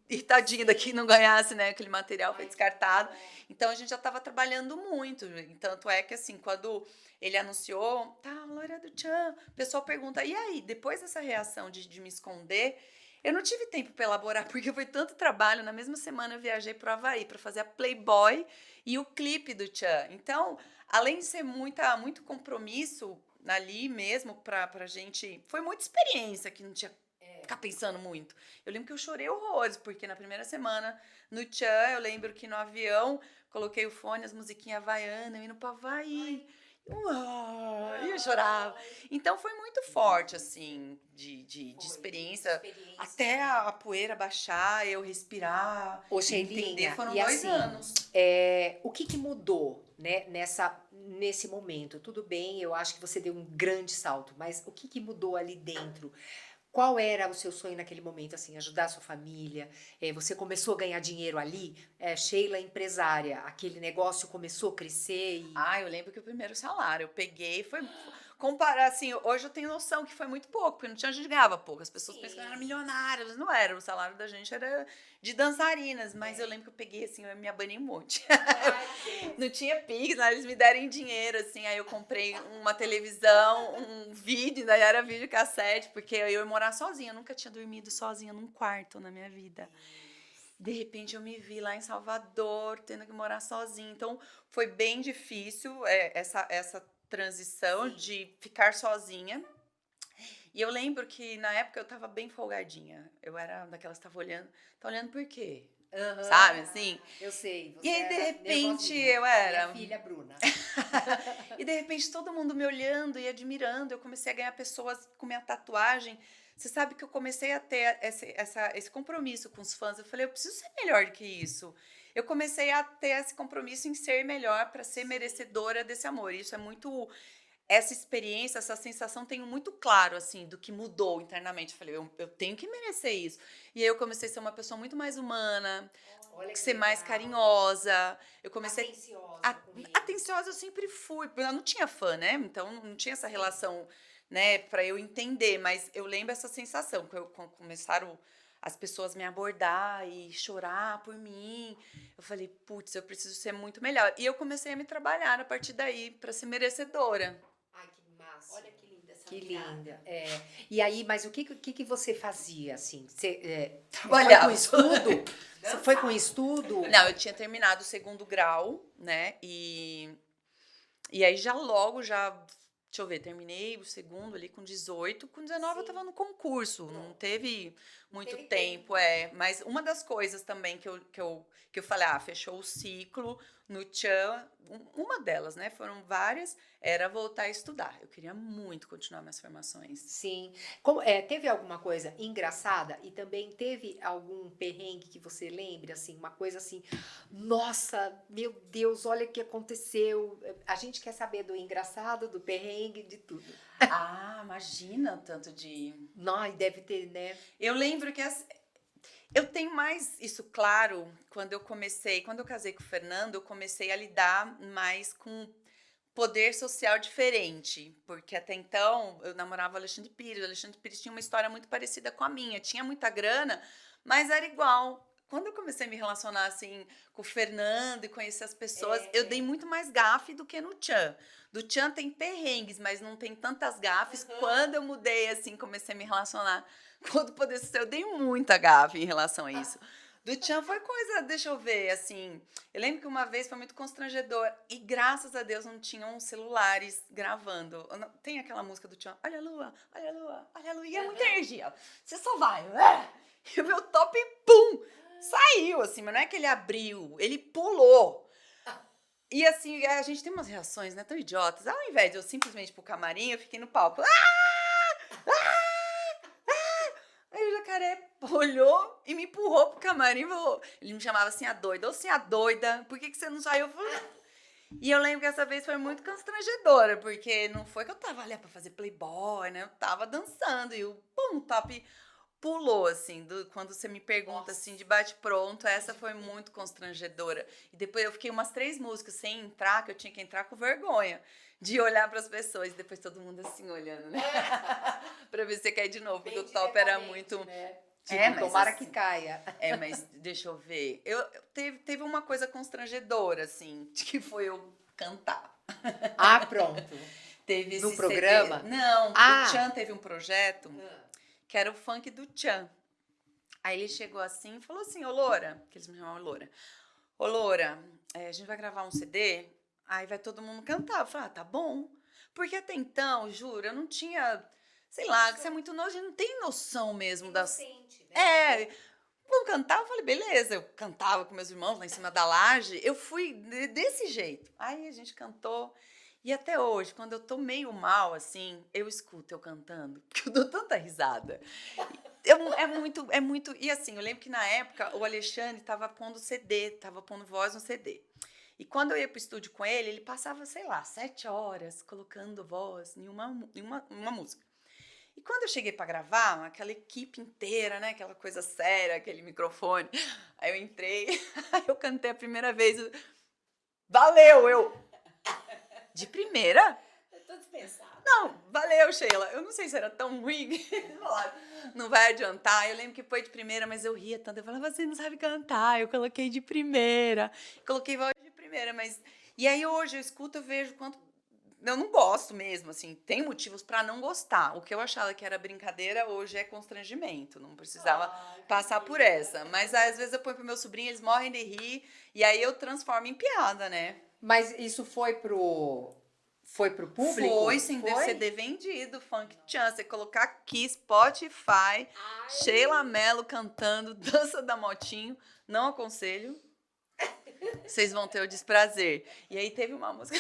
e tadinha da que não ganhasse, né? Aquele material foi descartado. Então, a gente já estava trabalhando muito. Tanto é que, assim, quando ele anunciou, tá, loira do Tchan, o pessoal pergunta, e aí, depois dessa reação de me esconder, eu não tive tempo para elaborar, porque foi tanto trabalho. Na mesma semana eu viajei para o Havaí para fazer a Playboy e o clipe do Tchan. Então, além de ser muito compromisso ali mesmo pra gente, foi muita experiência que não tinha que ficar pensando muito. Eu lembro que eu chorei horrores, porque na primeira semana no Tchan, eu lembro que no avião coloquei o fone, as musiquinhas havaianas, indo para o Havaí. E eu chorava. Então foi muito forte, assim, de experiência. Até a poeira baixar, eu respirar, Ô, entender. Geilinha, Foram e 2 assim, anos. o que mudou, né, nesse momento? Tudo bem, eu acho que você deu um grande salto, mas o que mudou ali dentro? Qual era o seu sonho naquele momento, assim, ajudar a sua família? Você começou a ganhar dinheiro ali? Sheila empresária, aquele negócio começou a crescer e... Eu lembro que o primeiro salário eu peguei, foi comparar, assim, hoje eu tenho noção que foi muito pouco, porque não tinha, a gente ganhava pouco, as pessoas pensam que eu era milionária, mas não era, o salário da gente era de dançarinas, mas eu lembro que eu peguei, assim, eu me abanei um monte. Não tinha Pix, né? Eles me deram dinheiro, assim, aí eu comprei uma televisão, um vídeo, daí era videocassete, porque eu ia morar sozinha, eu nunca tinha dormido sozinha num quarto na minha vida. De repente eu me vi lá em Salvador, tendo que morar sozinha. Então, foi bem difícil essa transição de ficar sozinha. E eu lembro que na época eu tava bem folgadinha. Eu era daquelas que tava olhando por quê? Sabe, assim? Eu sei, você E aí, de era repente, nervosinha. eu era... Minha filha, Bruna. E de repente todo mundo me olhando e admirando. Eu comecei a ganhar pessoas com minha tatuagem. Você sabe que eu comecei a ter esse compromisso com os fãs. Eu falei, eu preciso ser melhor do que isso. Eu comecei a ter esse compromisso em ser melhor para ser merecedora desse amor. Isso é muito... Essa experiência, essa sensação, tenho muito claro, assim, do que mudou internamente. Eu falei, eu tenho que merecer isso. E aí eu comecei a ser uma pessoa muito mais humana, ser mais carinhosa. Eu comecei... Atenciosa eu sempre fui. Porque eu não tinha fã, né? Então, não tinha essa relação, né, para eu entender. Mas eu lembro essa sensação, quando começaram as pessoas me abordar e chorar por mim. Eu falei, putz, eu preciso ser muito melhor. E eu comecei a me trabalhar a partir daí para ser merecedora. Ai, que massa. Olha que linda essa Que virada. linda. É. E aí, mas o que você fazia, assim? Você foi Trabalhava. com estudo? Você foi com estudo? Não, eu tinha terminado o 2º grau, né? E aí deixa eu ver, terminei o 2º ali com 18, com 19 eu tava no concurso, não teve muito teve tempo, mas uma das coisas também que eu falei, fechou o ciclo no Tchan, uma delas, né, foram várias, era voltar a estudar, eu queria muito continuar minhas formações. Sim. Teve alguma coisa engraçada e também teve algum perrengue que você lembre, assim, uma coisa assim, nossa, meu Deus, olha o que aconteceu. A gente quer saber do engraçado, do perrengue, de tudo. Imagina tanto de... Não, e deve ter, né? Eu lembro que eu tenho mais isso claro quando eu casei com o Fernando, eu comecei a lidar mais com poder social diferente, porque até então eu namorava o Alexandre Pires tinha uma história muito parecida com a minha, tinha muita grana, mas era igual. Quando eu comecei a me relacionar assim com o Fernando e conhecer as pessoas, eu dei muito mais gafe do que no Tchan. Do Tchan tem perrengues, mas não tem tantas gafes. Quando eu mudei assim, comecei a me relacionar com o poder social, eu dei muita gafe em relação a isso. Do Tchan foi coisa, deixa eu ver, assim, eu lembro que uma vez foi muito constrangedor e graças a Deus não tinham celulares gravando. Tem aquela música do Tchan, olha a lua, olha a lua, olha a lua, e é muita energia, você só vai, e o meu top, pum, saiu, assim, mas não é que ele abriu, ele pulou. E assim, a gente tem umas reações, né, tão idiotas. Ao invés de eu simplesmente ir pro camarim, eu fiquei no palco, Aí o jacaré olhou e me empurrou pro camarim e falou, ele me chamava assim, a doida, ou assim, a doida, por que você não saiu? Eu falei, e eu lembro que essa vez foi muito constrangedora, porque não foi que eu tava ali pra fazer playboy, né, eu tava dançando e o top pulou, assim, quando você me pergunta, assim, de bate-pronto, essa foi muito constrangedora. E depois eu fiquei umas 3 músicas sem entrar, que eu tinha que entrar com vergonha de olhar para as pessoas, e depois todo mundo assim, olhando, né? Pra ver se você cai de novo, porque o top era muito... Né? Mas tomara assim, que caia. mas deixa eu ver. Teve uma coisa constrangedora, assim, que foi eu cantar. Pronto. Teve esse No CD. programa? Não, Ah. o Tchan teve um projeto que era o funk do Tchan. Aí ele chegou assim e falou assim, ô Loura, que eles me chamavam Loura. Ô Loura, a gente vai gravar um CD, aí vai todo mundo cantar. Eu falei, tá bom. Porque até então, juro, eu não tinha, sei lá, que você é muito nojento, não tem noção mesmo das... Né? Vamos cantar? Eu falei, beleza. Eu cantava com meus irmãos lá em cima da laje. Eu fui desse jeito. Aí a gente cantou. E até hoje, quando eu tô meio mal, assim, eu escuto eu cantando, porque eu dou tanta risada. É muito... E assim, eu lembro que na época o Alexandre tava pondo CD, tava pondo voz no CD. E quando eu ia pro estúdio com ele, ele passava, sei lá, 7 horas colocando voz em uma música. E quando eu cheguei para gravar, aquela equipe inteira, né, aquela coisa séria, aquele microfone, aí eu entrei, aí eu cantei a primeira vez, valeu, de primeira? Eu tô dispensada. Não, valeu, Sheila. Eu não sei se era tão ruim. Não vai adiantar. Eu lembro que foi de primeira, mas eu ria tanto. Eu falava, você não sabe cantar. Eu coloquei de primeira. Coloquei voz de primeira, mas... E aí hoje eu escuto, eu vejo quanto... Eu não gosto mesmo, assim. Tem motivos para não gostar. O que eu achava que era brincadeira, hoje é constrangimento. Não precisava passar por essa. Mas às vezes eu ponho pro meu sobrinho, eles morrem de rir. E aí eu transformo em piada, né? Mas isso foi pro público? Foi, sim, CD vendido, Funk Tchan. Você colocar aqui, Spotify, Sheila Mello cantando Dança da Motinho. Não aconselho. Vocês vão ter o desprazer. E aí teve uma música...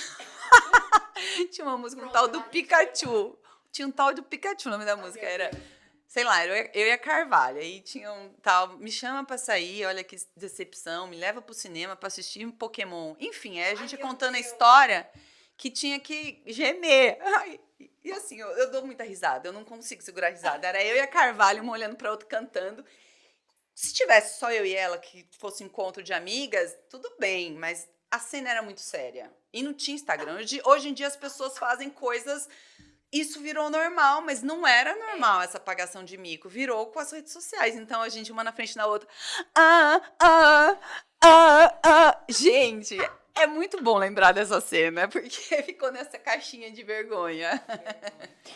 Tinha uma música, um tal do Pikachu. Tinha um tal do Pikachu, o nome da música. Era... Sei lá, eu e a Carvalho. Aí tinha um tal, me chama pra sair, olha que decepção, me leva pro cinema pra assistir um Pokémon. Enfim, aí a gente contando a história que tinha que gemer. E assim, eu dou muita risada, eu não consigo segurar a risada. Era eu e a Carvalho, uma olhando pra outra cantando. Se tivesse só eu e ela, que fosse um encontro de amigas, tudo bem, mas a cena era muito séria. E não tinha Instagram. Hoje em dia as pessoas fazem coisas isso virou normal, mas não era normal essa pagação de mico. Virou com as redes sociais. Então, a gente, uma na frente da outra. Gente, é muito bom lembrar dessa cena, porque ficou nessa caixinha de vergonha.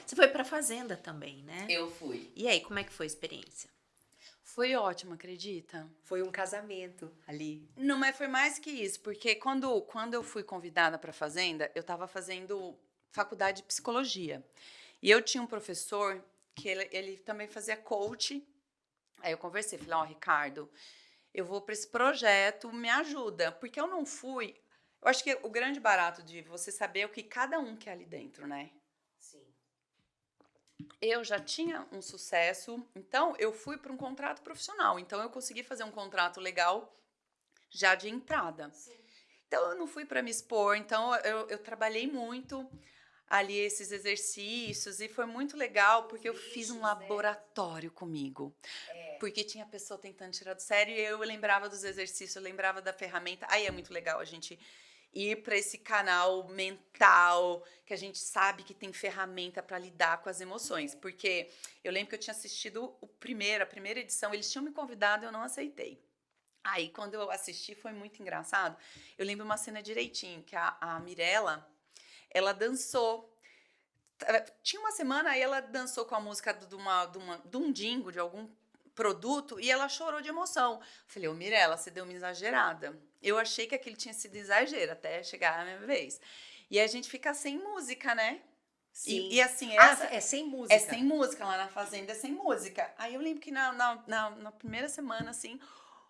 Você foi pra fazenda também, né? Eu fui. E aí, como é que foi a experiência? Foi ótimo, acredita? Foi um casamento ali. Não, mas foi mais que isso, porque quando eu fui convidada para a Fazenda, eu estava fazendo faculdade de psicologia. E eu tinha um professor que ele também fazia coach. Aí eu conversei, falei, Ricardo, eu vou para esse projeto, me ajuda. Porque eu não fui... Eu acho que o grande barato de você saber o que cada um quer ali dentro, né? Sim. Eu já tinha um sucesso, então eu fui para um contrato profissional. Então eu consegui fazer um contrato legal já de entrada. Sim. Então eu não fui para me expor, então eu trabalhei muito ali esses exercícios e foi muito legal porque eu fiz um laboratório comigo. Porque tinha pessoa tentando tirar do sério e eu lembrava dos exercícios, eu lembrava da ferramenta. Aí é muito legal a gente ir para esse canal mental, que a gente sabe que tem ferramenta para lidar com as emoções. Porque eu lembro que eu tinha assistido a primeira edição, eles tinham me convidado e eu não aceitei. Aí, quando eu assisti, foi muito engraçado. Eu lembro uma cena direitinho, que a Mirella, ela dançou. Tinha uma semana, aí ela dançou com a música de um jingle, de algum produto, e ela chorou de emoção. Falei, Mirella, você deu uma exagerada. Eu achei que aquilo tinha sido exagero, até chegar a minha vez. E a gente fica sem música, né? Sim. E assim, essa... é sem música. É sem música, lá na Fazenda é sem música. Aí eu lembro que na primeira semana, assim...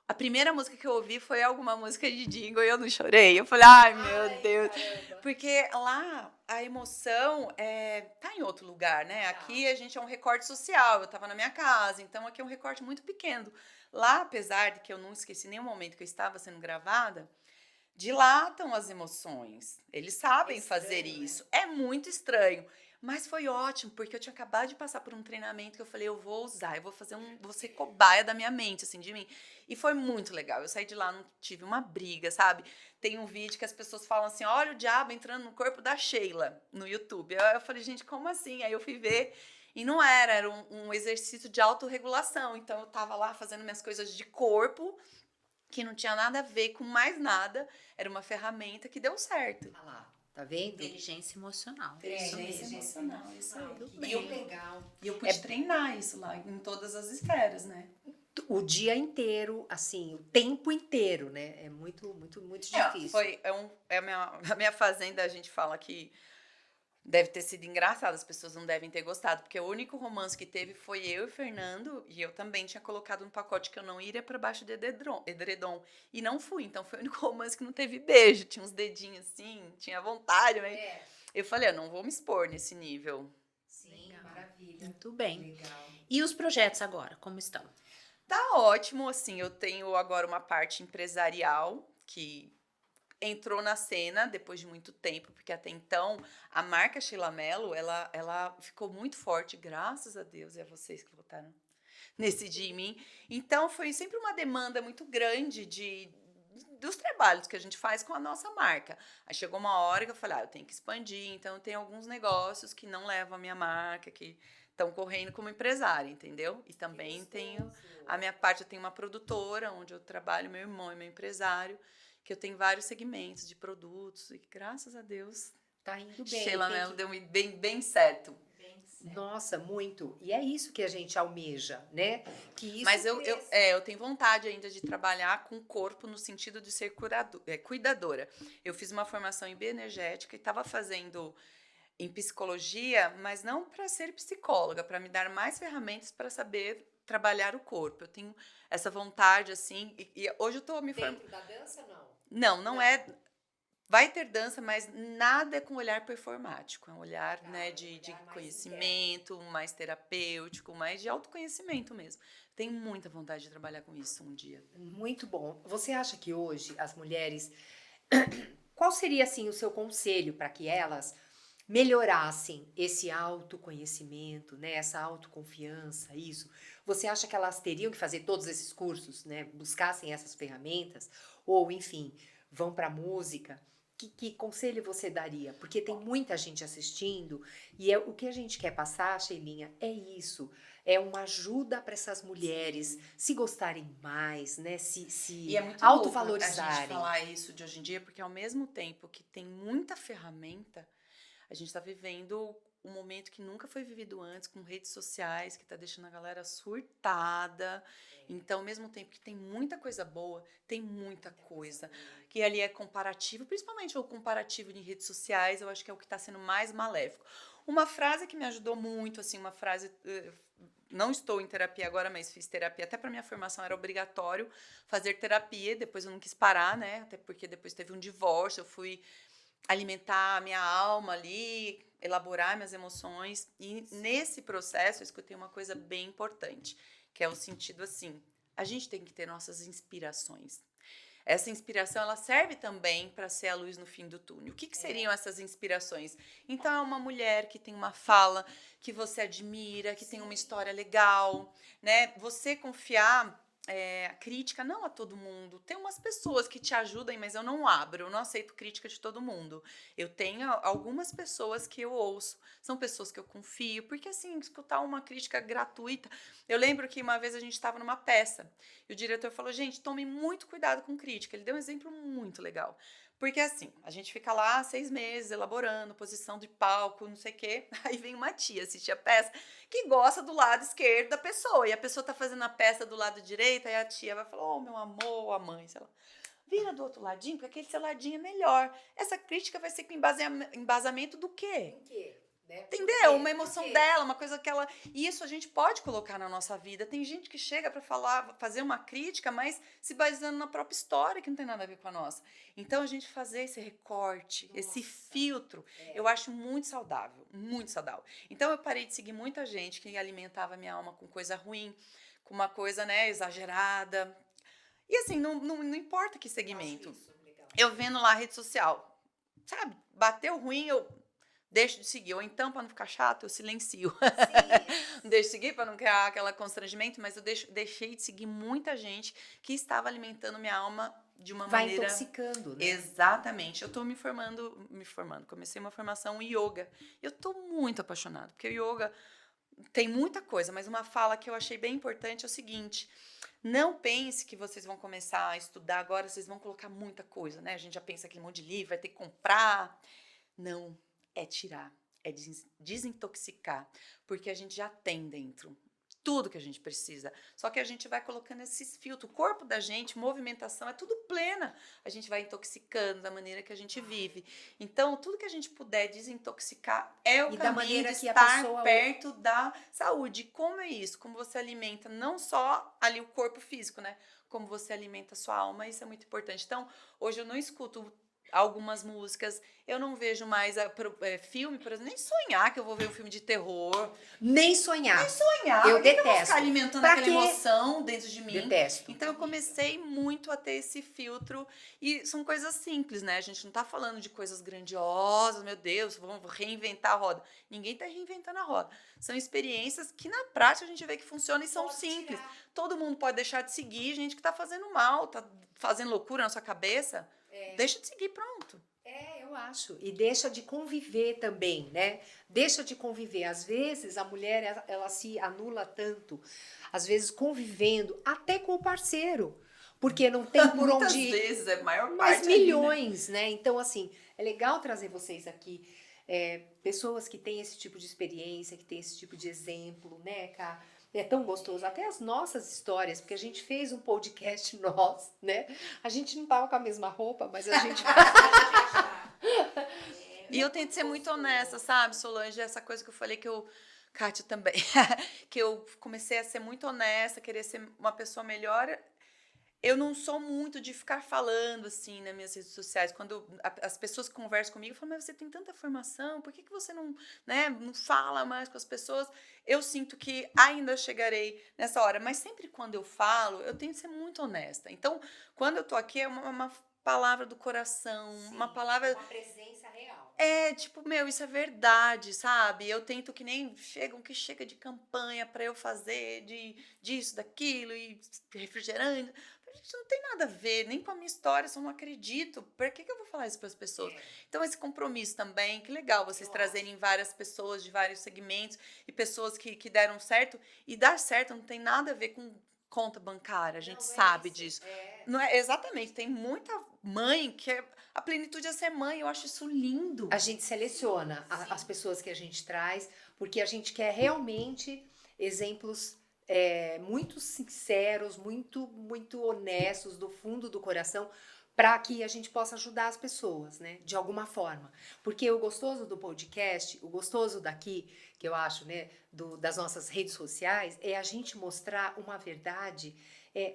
A primeira música que eu ouvi foi alguma música de jingle e eu não chorei. Eu falei, ai, meu Deus. Caramba. Porque lá a emoção tá em outro lugar, né? Aqui a gente é um recorte social. Eu tava na minha casa, então aqui é um recorte muito pequeno. Lá, apesar de que eu não esqueci nenhum momento que eu estava sendo gravada, dilatam as emoções. Eles sabem fazer isso. É muito estranho. Mas foi ótimo, porque eu tinha acabado de passar por um treinamento que eu falei, eu vou usar, vou ser cobaia da minha mente, assim, de mim. E foi muito legal. Eu saí de lá, não tive uma briga, sabe? Tem um vídeo que as pessoas falam assim, olha o diabo entrando no corpo da Sheila, no YouTube. Eu falei, gente, como assim? Aí eu fui ver, e não era um exercício de autorregulação. Então eu tava lá fazendo minhas coisas de corpo, que não tinha nada a ver com mais nada. Era uma ferramenta que deu certo. Ah lá, tá vendo? Inteligência emocional. Inteligência emocional, isso aí. Tudo E eu, bem. Legal. e eu pude treinar isso lá em todas as esferas, né? O dia inteiro, assim, o tempo inteiro, né? É muito, muito, muito difícil. A minha fazenda, a gente fala que deve ter sido engraçado, as pessoas não devem ter gostado, porque o único romance que teve foi eu e Fernando, e eu também tinha colocado no pacote que eu não iria para baixo de edredom, e não fui, então foi o único romance que não teve beijo, tinha uns dedinhos assim, tinha vontade, mas eu falei, eu não vou me expor nesse nível. Sim, Legal. maravilha. Muito bem. Legal. E os projetos agora, como estão? Tá ótimo, assim, eu tenho agora uma parte empresarial que entrou na cena depois de muito tempo, porque até então a marca Sheila Mello, ela ficou muito forte, graças a Deus, e a vocês que votaram nesse dia em mim. Então foi sempre uma demanda muito grande dos trabalhos que a gente faz com a nossa marca. Aí chegou uma hora que eu falei, eu tenho que expandir, então tem alguns negócios que não levam a minha marca, que estão correndo como empresária, entendeu? E também tenho a minha parte, eu tenho uma produtora onde eu trabalho, meu irmão é meu empresário, que eu tenho vários segmentos de produtos e graças a Deus, Tá indo bem. Sheila Mello deu bem certo. Nossa, muito. E é isso que a gente almeja, né? Que isso Mas eu cresça. tenho vontade ainda de trabalhar com o corpo no sentido de ser cuidadora. Eu fiz uma formação em bioenergética e estava fazendo em psicologia, mas não para ser psicóloga, para me dar mais ferramentas para saber trabalhar o corpo. Eu tenho essa vontade, assim, e hoje eu estou me formando. Dentro da dança, não? Não é. Vai ter dança, mas nada é com olhar performático. É um olhar, né, de olhar mais conhecimento, mais terapêutico, mais de autoconhecimento mesmo. Tenho muita vontade de trabalhar com isso um dia. Muito bom. Você acha que hoje as mulheres... Qual seria, assim, o seu conselho para que elas melhorassem esse autoconhecimento, né? Essa autoconfiança, isso? Você acha que elas teriam que fazer todos esses cursos, né? Buscassem essas ferramentas? Ou, enfim, vão para a música que conselho você daria? Porque tem muita gente assistindo e o que a gente quer passar, Sheilinha, é isso. É uma ajuda para essas mulheres se gostarem mais, né? E é muito louco a gente autovalorizarem. falar isso de hoje em dia, porque ao mesmo tempo que tem muita ferramenta, a gente está vivendo um momento que nunca foi vivido antes, com redes sociais, que está deixando a galera surtada. Então, ao mesmo tempo que tem muita coisa boa, tem muita coisa que ali é comparativo, principalmente o comparativo em redes sociais, eu acho que é o que está sendo mais maléfico. Uma frase que me ajudou muito, assim, uma frase... Não estou em terapia agora, mas fiz terapia. Até para minha formação era obrigatório fazer terapia. Depois eu não quis parar, né? Até porque depois teve um divórcio, eu fui alimentar a minha alma ali, elaborar minhas emoções. E nesse processo eu escutei uma coisa bem importante, que é o sentido assim, a gente tem que ter nossas inspirações. Essa inspiração, ela serve também para ser a luz no fim do túnel. O que seriam essas inspirações? Então, é uma mulher que tem uma fala que você admira, que tem uma história legal, né? Você confiar a crítica não a todo mundo. Tem umas pessoas que te ajudam, mas eu não abro, eu não aceito crítica de todo mundo. Eu tenho algumas pessoas que eu ouço, são pessoas que eu confio, porque assim, escutar uma crítica gratuita. Eu lembro que uma vez a gente estava numa peça e o diretor falou: gente, tome muito cuidado com crítica. Ele deu um exemplo muito legal. Porque assim, a gente fica lá 6 meses elaborando, posição de palco, não sei o quê. Aí vem uma tia assistir a peça que gosta do lado esquerdo da pessoa. E a pessoa tá fazendo a peça do lado direito, aí a tia vai falar: ô, meu amor, a mãe, sei lá. Vira do outro ladinho, porque aquele seu ladinho é melhor. Essa crítica vai ser com embasamento do quê? Por quê? Né? Entendeu? Uma emoção dela, uma coisa que ela... E isso a gente pode colocar na nossa vida. Tem gente que chega para falar, fazer uma crítica, mas se baseando na própria história, que não tem nada a ver com a nossa. Então, a gente fazer esse recorte, esse filtro, eu acho muito saudável, muito saudável. Então, eu parei de seguir muita gente que alimentava a minha alma com coisa ruim, com uma coisa, né, exagerada. E assim, não importa que segmento. Eu vendo lá a rede social, sabe? Bateu ruim, eu deixo de seguir. Ou então, para não ficar chato, eu silencio. Não deixo de seguir para não criar aquele constrangimento, mas eu deixei de seguir muita gente que estava alimentando minha alma de uma maneira... Vai intoxicando, né? Exatamente. Eu estou me formando. Comecei uma formação em yoga. Eu estou muito apaixonada, porque o yoga tem muita coisa, mas uma fala que eu achei bem importante é o seguinte: não pense que vocês vão começar a estudar agora, vocês vão colocar muita coisa, né? A gente já pensa aquele monte de livro, vai ter que comprar. Não, é tirar, é desintoxicar, porque a gente já tem dentro tudo que a gente precisa, só que a gente vai colocando esses filtros, o corpo da gente, movimentação, é tudo plena, a gente vai intoxicando da maneira que a gente vive. Então, tudo que a gente puder desintoxicar é o caminho de estar perto da saúde. Como é isso? Como você alimenta não só ali o corpo físico, né? Como você alimenta a sua alma, isso é muito importante. Então, hoje eu não escuto algumas músicas, eu não vejo mais filme, por exemplo, nem sonhar que eu vou ver um filme de terror. Nem sonhar. Nem sonhar. Eu detesto. Eu vou ficar alimentando aquela emoção dentro de mim. Detesto. Então eu comecei muito a ter esse filtro, e são coisas simples, né? A gente não tá falando de coisas grandiosas, meu Deus, vamos reinventar a roda. Ninguém tá reinventando a roda. São experiências que na prática a gente vê que funcionam e são simples. Todo mundo pode deixar de seguir, gente que tá fazendo mal, tá fazendo loucura na sua cabeça. Deixa de seguir, pronto. Eu acho. E deixa de conviver também, né? Deixa de conviver. Às vezes, a mulher, ela se anula tanto, às vezes convivendo até com o parceiro, porque não tem por Muitas onde... vezes, é a maior mas parte milhões, ali, né? Então, assim, é legal trazer vocês aqui, pessoas que têm esse tipo de experiência, que têm esse tipo de exemplo, né, Cá? É tão gostoso, até as nossas histórias, porque a gente fez um podcast nosso, né? A gente não tava com a mesma roupa, mas a gente... E eu tento ser muito honesta, sabe, Solange? Essa coisa que eu falei que eu... Kátia também. Que eu comecei a ser muito honesta, querer ser uma pessoa melhor. Eu não sou muito de ficar falando, assim, nas minhas redes sociais. Quando as pessoas que conversam comigo falam: mas você tem tanta formação, por que você não, né, não fala mais com as pessoas? Eu sinto que ainda chegarei nessa hora. Mas sempre quando eu falo, eu tenho que ser muito honesta. Então, quando eu tô aqui, é uma palavra do coração, sim, uma palavra... uma presença real. Tipo, meu, isso é verdade, sabe? Eu tento que nem chega de campanha para eu fazer disso, daquilo, e refrigerante... gente, não tem nada a ver, nem com a minha história, se eu não acredito. Por que eu vou falar isso para as pessoas? Então, esse compromisso também, que legal vocês trazerem várias pessoas de vários segmentos e pessoas que deram certo. E dar certo não tem nada a ver com conta bancária, a gente sabe disso. Não é, exatamente, tem muita mãe que a plenitude é ser mãe, eu acho isso lindo. A gente seleciona as pessoas que a gente traz, porque a gente quer realmente exemplos muito sinceros, muito honestos, do fundo do coração, para que a gente possa ajudar as pessoas, né, de alguma forma. Porque o gostoso do podcast, o gostoso daqui, que eu acho, né, das nossas redes sociais, é a gente mostrar uma verdade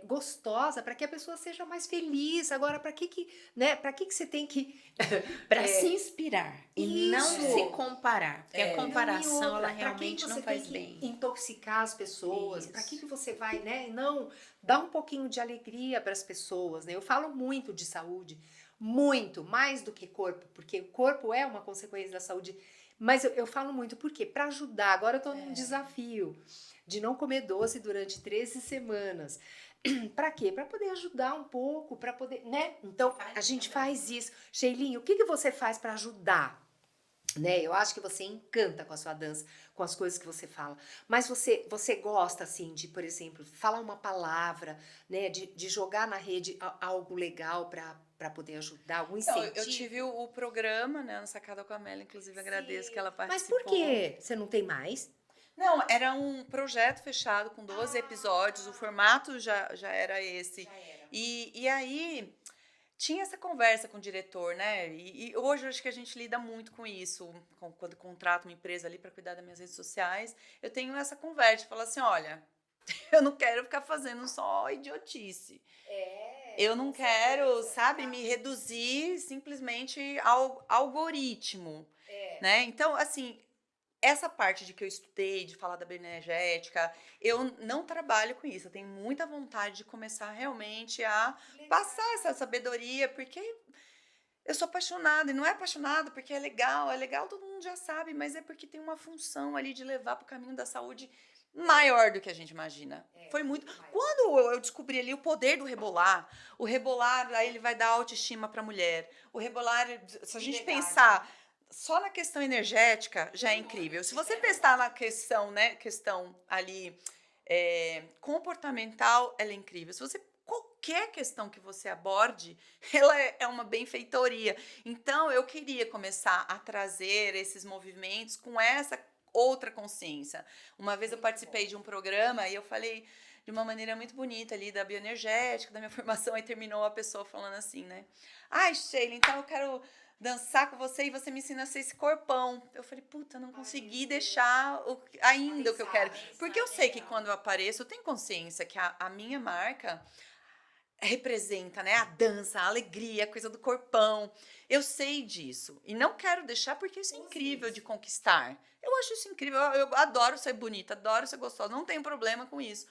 gostosa para que a pessoa seja mais feliz. Agora, para né, para que você tem que Para se inspirar e não Isso. se comparar, porque a comparação Não, e outra, ela pra que realmente você não tem faz que bem. intoxicar as pessoas? Para Isso. que você vai, né? Não, dá um pouquinho de alegria para as pessoas, né? Eu falo muito de saúde, muito, mais do que corpo, porque o corpo é uma consequência da saúde. Mas eu falo muito, por quê? Para ajudar. Agora eu tô num desafio de não comer doce durante 13 semanas. Para quê? Para poder ajudar um pouco, para poder, né? Então, a gente faz isso. Sheilinho, o que você faz para ajudar? Né? Eu acho que você encanta com a sua dança, com as coisas que você fala. Mas você gosta, assim, de, por exemplo, falar uma palavra, né? De jogar na rede algo legal para poder ajudar, algum Então, incentivo? eu tive o programa, né, no Sacada com a Amélia, inclusive agradeço que ela Mas participou. por que você não tem mais? Não, era um projeto fechado com 12 episódios, o formato já era esse. E aí tinha essa conversa com o diretor, né? E hoje eu acho que a gente lida muito com isso. Quando contrato uma empresa ali para cuidar das minhas redes sociais, eu tenho essa conversa, falo assim, olha, eu não quero ficar fazendo só idiotice. Eu não quero, sabe, me reduzir simplesmente ao algoritmo, né? Então, assim, essa parte de que eu estudei, de falar da bioenergética, eu não trabalho com isso. Eu tenho muita vontade de começar realmente a passar essa sabedoria, porque eu sou apaixonada. E não é apaixonada porque é legal, todo mundo já sabe, mas é porque tem uma função ali de levar para o caminho da saúde maior do que a gente imagina. Foi muito. Quando eu descobri ali o poder do rebolar, o rebolar, aí ele vai dar autoestima para a mulher. O rebolar, se a gente pensar só na questão energética, já é incrível. Se você pensar na questão, né, questão ali comportamental, ela é incrível. Se você qualquer questão que você aborde, ela é uma benfeitoria. Então, eu queria começar a trazer esses movimentos com essa outra consciência. Uma vez eu participei de um programa e eu falei de uma maneira muito bonita ali da bioenergética, da minha formação, aí terminou a pessoa falando assim, né? Ai, Sheila, então eu quero dançar com você e você me ensina a ser esse corpão. Eu falei, puta, não consegui deixar ainda o que eu quero. Porque eu sei que quando eu apareço, eu tenho consciência que a minha marca representa, né, a dança, a alegria, a coisa do corpão. Eu sei disso. E não quero deixar porque isso é incrível de conquistar. Eu acho isso incrível. Eu adoro ser bonita, adoro ser gostosa. Não tenho problema com isso.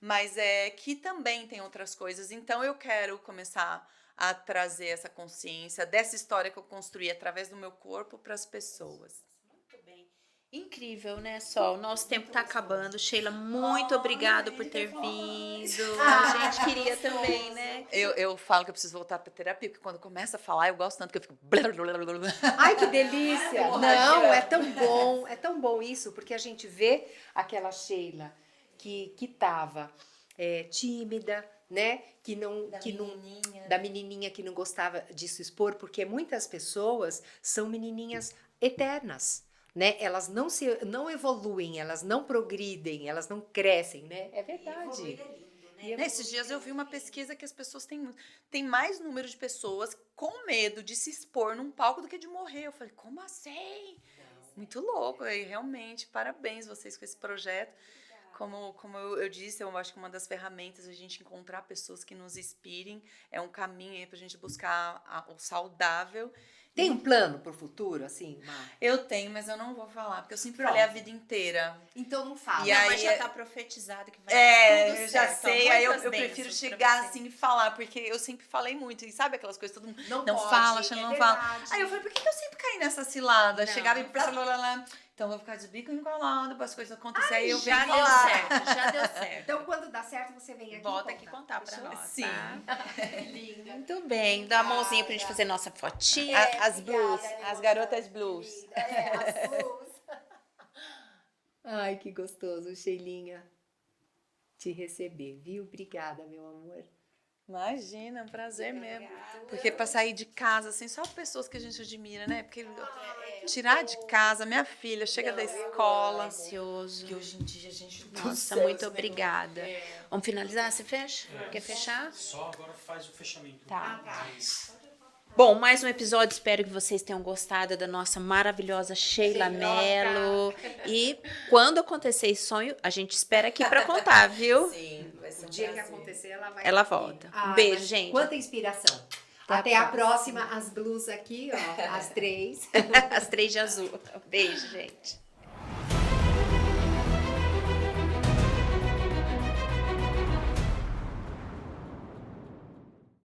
Mas é que também tem outras coisas. Então eu quero começar a trazer essa consciência dessa história que eu construí através do meu corpo para as pessoas. Muito bem. Incrível, né, Sol? Nosso tempo tá acabando. Sheila, muito obrigada por ter vindo. A gente queria também, né? Eu falo que eu preciso voltar para terapia, porque quando começa a falar, eu gosto tanto que eu fico... Ai, que delícia! Não, é tão bom isso, porque a gente vê aquela Sheila que tava tímida, né? Da menininha que não gostava de se expor, porque muitas pessoas são menininhas eternas, né? Elas não evoluem, elas não progridem, elas não crescem, né? É verdade. Nesses dias eu vi uma pesquisa que as pessoas têm mais número de pessoas com medo de se expor num palco do que de morrer. Eu falei, como assim? Muito louco. E realmente, parabéns vocês com esse projeto. Como eu disse, eu acho que uma das ferramentas é a gente encontrar pessoas que nos inspirem. É um caminho aí pra gente buscar o saudável. Tem um plano pro futuro, assim, Mar? Eu tenho, mas eu não vou falar, porque eu sempre falei a vida inteira. Então não fala. E aí, Mas já tá profetizado que vai dar tudo eu já certo. sei, aí eu Muitas prefiro bênçãos pra chegar você. assim e falar, porque eu sempre falei muito, e sabe aquelas coisas, todo mundo Não não pode, fala, Xana, é não fala. verdade. Aí eu falei, por que eu sempre caí nessa cilada? Não. Chegava e blá, blá, blá, blá. Então, eu vou ficar de bico encolado para as coisas acontecerem. Aí eu Já venho deu falar. certo, já deu certo. Então, quando dá certo, você vem aqui Volta e aqui contar pra Fechou? nós, Sim. tá? Muito bem. Dá a mãozinha pra gente fazer nossa fotinha. As blues, as garotas blues. As blues. Ai, que gostoso, Sheilinha, te receber, viu? Obrigada, meu amor. Imagina, é um prazer mesmo. Porque para sair de casa, assim, só pessoas que a gente admira, né? Porque tirar de casa, minha filha chega da escola. Delicioso. Que hoje em dia a gente. Nossa, muito obrigada. Vamos finalizar? Você fecha? Quer fechar? Só agora faz o fechamento. Tá. Mas Bom, mais um episódio. Espero que vocês tenham gostado da nossa maravilhosa Sheila Mello. E quando acontecer esse sonho, a gente espera aqui pra contar, viu? Sim, vai ser O dia que acontecer, ela vai. Ela aqui. volta. Ai, Beijo, mas gente. Quanta inspiração. Até Até a a próxima, as blues aqui, ó, as 3. As 3 de azul. Beijo, gente.